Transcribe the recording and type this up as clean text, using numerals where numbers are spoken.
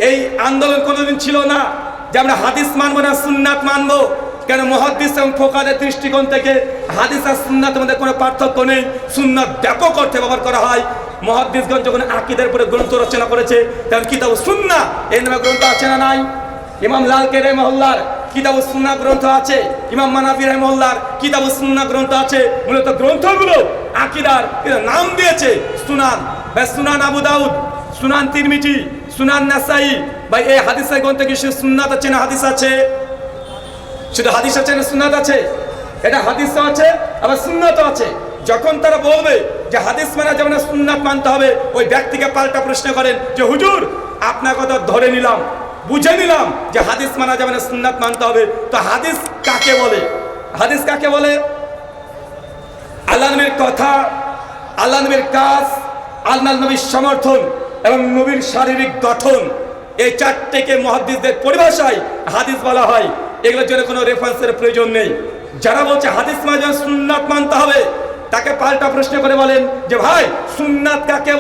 এই আন্দোলন কোনোদিন ছিল না যে আমরা হাদিস মানবো না সুন্নাত মানবো। কেন? মুহাদ্দিস এবং ফুকাহাদের দৃষ্টিকোণ থেকে হাদিস আর সুন্নাতের মধ্যে কোনো পার্থক্য নেই। সুন্নাত ব্যাপক অর্থে ব্যবহার করা হয়। মুহাদ্দিসগণ যখন আকীদার উপরে গ্রন্থ রচনা করেছে তখন কিতাব সুন্নাহ এই নামে গ্রন্থ আছে না নাই? ইমাম লালকে রাহিমাহুল্লাহর কিতাব সুন্নাহ গ্রন্থ আছে, ইমাম মানাফি রাহিমাহুল্লাহর কিতাব সুন্নাহ গ্রন্থ আছে। মূলত গ্রন্থগুলো আকীদার নাম দিয়েছে সুনান বা সুনান আবু দাউদ, সুনান তিরমিজি, সুনান নাসাই। ভাই এই হাদিসের গ্রন্থে কি শুধু সুন্নাত আছে না হাদিস আছে? শুধু হাদিস আছে না সুন্নাত আছে? এটা হাদিসও আছে আবার সুন্নাতও আছে। যখন তারা বলবে যে হাদিস মানা যাবে না সুন্নাত মানতে হবে, ওই ব্যক্তিকে পাল্টা প্রশ্ন করেন যে হুজুর আপনার কথা ধরে নিলাম, বুঝে নিলাম যে হাদিস মানা যাবে না সুন্নাত মানতে হবে, তো হাদিস কাকে বলে? হাদিস কাকে বলে? আল্লাহ নবীর কথা, আল্লাহ নবীর কাজ, আল্লাহ নবীর সমর্থন এবং নবীর শারীরিক গঠন, এই চারটেকে মুহাদ্দিসদের পরিভাষায় হাদিস বলা হয়। এগুলোর জন্য কোনো রেফারেন্সের প্রয়োজন নেই। যারা বলছে হাদিস মানে সুন্নাত মানতে হবে, তাকে পাল্টা প্রশ্ন করে বলেন যে ভাই সুন্নাত কাকে